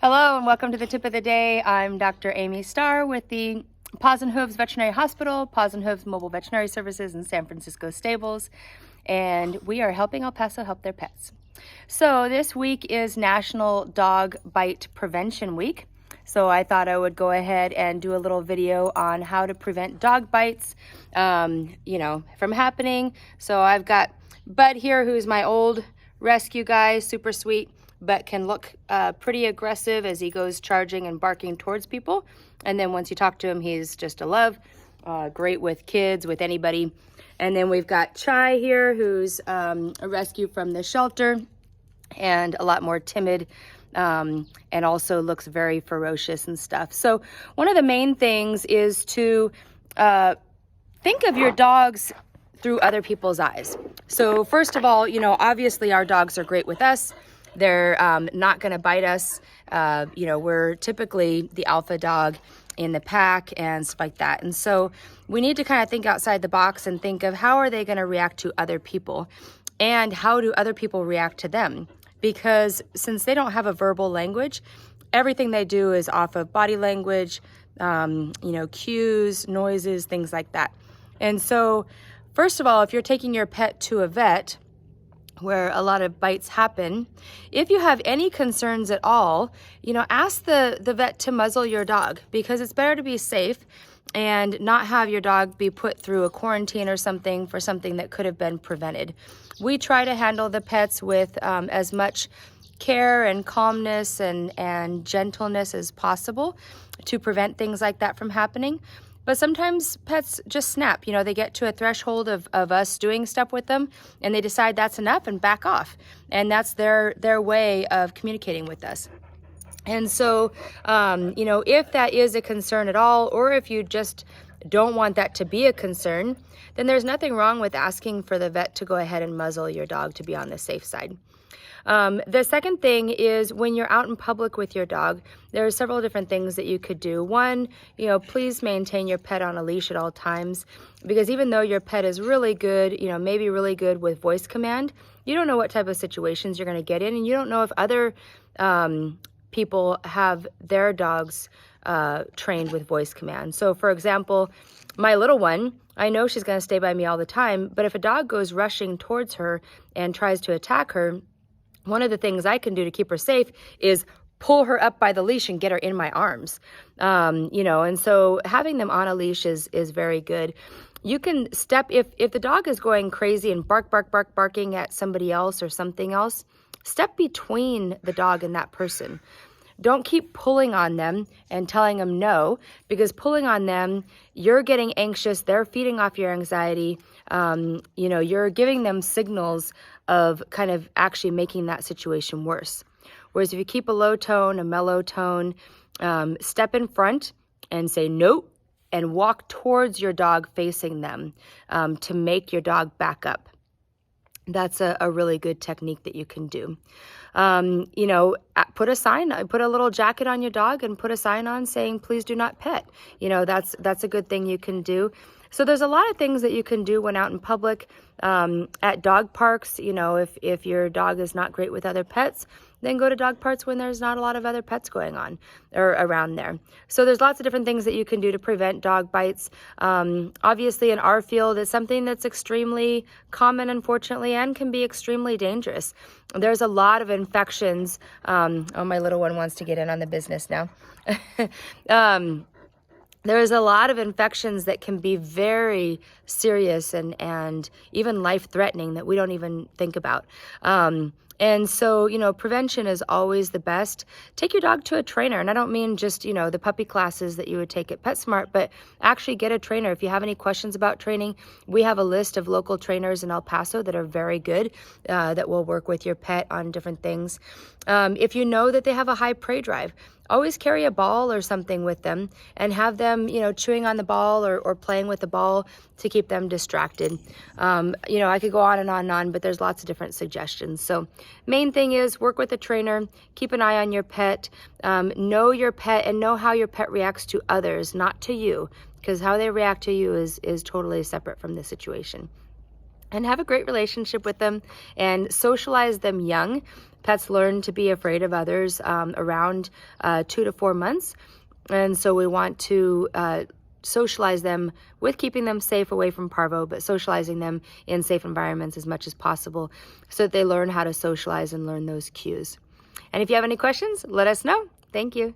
Hello and welcome to the tip of the day. I'm Dr. Amy Starr with the Paws and Hooves Veterinary Hospital, Paws and Hooves Mobile Veterinary Services in San Francisco Stables, and we are helping El Paso help their pets. So this week is National Dog Bite Prevention Week. So I thought I would go ahead and do a little video on how to prevent dog bites, from happening. So I've got Bud here, who's my old rescue guy, super sweet, but can look pretty aggressive as he goes charging and barking towards people. And then once you talk to him, he's just a love, great with kids, with anybody. And then we've got Chai here, who's a rescue from the shelter and a lot more timid, and also looks very ferocious and stuff. So one of the main things is to think of your dogs through other people's eyes. So first of all, obviously our dogs are great with us. They're not going to bite us. We're typically the alpha dog in the pack and stuff like that. And so we need to kind of think outside the box and think of how are they going to react to other people and how do other people react to them? Because since they don't have a verbal language, everything they do is off of body language, cues, noises, things like that. And so first of all, if you're taking your pet to a vet, where a lot of bites happen, if you have any concerns at all, ask the vet to muzzle your dog, because it's better to be safe and not have your dog be put through a quarantine or something for something that could have been prevented. We try to handle the pets with as much care and calmness and gentleness as possible to prevent things like that from happening. But sometimes pets just snap, they get to a threshold of us doing stuff with them and they decide that's enough and back off. And that's their way of communicating with us. And so, if that is a concern at all, or if you just don't want that to be a concern, then there's nothing wrong with asking for the vet to go ahead and muzzle your dog to be on the safe side. The second thing is when you're out in public with your dog, there are several different things that you could do. One, please maintain your pet on a leash at all times, because even though your pet is really good, maybe really good with voice command, you don't know what type of situations you're going to get in, and you don't know if other people have their dogs trained with voice command. So for example, my little one, I know she's going to stay by me all the time, but if a dog goes rushing towards her and tries to attack her, one of the things I can do to keep her safe is pull her up by the leash and get her in my arms. And so having them on a leash is very good. You can step, if the dog is going crazy and barking at somebody else or something else, step between the dog and that person. Don't keep pulling on them and telling them no, because pulling on them, you're getting anxious, they're feeding off your anxiety. You're giving them signals of kind of actually making that situation worse. Whereas if you keep a low tone, a mellow tone, step in front and say nope and walk towards your dog facing them to make your dog back up. That's a really good technique that you can do. Put a little jacket on your dog and put a sign on saying, please do not pet. That's a good thing you can do. So there's a lot of things that you can do when out in public, at dog parks. If your dog is not great with other pets, then go to dog parks when there's not a lot of other pets going on or around there. So there's lots of different things that you can do to prevent dog bites. Obviously in our field, it's something that's extremely common, unfortunately, and can be extremely dangerous. There's a lot of infections. My little one wants to get in on the business now. There's a lot of infections that can be very serious and even life-threatening that we don't even think about. And so, prevention is always the best. Take your dog to a trainer. And I don't mean just, the puppy classes that you would take at PetSmart, but actually get a trainer. If you have any questions about training, we have a list of local trainers in El Paso that are very good, that will work with your pet on different things. If you know that they have a high prey drive, always carry a ball or something with them and have them, chewing on the ball or playing with the ball to keep them distracted. I could go on and on, but there's lots of different suggestions. So main thing is work with a trainer, keep an eye on your pet, know your pet and know how your pet reacts to others, not to you, because how they react to you is totally separate from the situation. and have a great relationship with them and socialize them young. Pets learn to be afraid of others around 2 to 4 months. And so we want to socialize them with keeping them safe away from parvo, but socializing them in safe environments as much as possible so that they learn how to socialize and learn those cues. And if you have any questions, let us know. Thank you.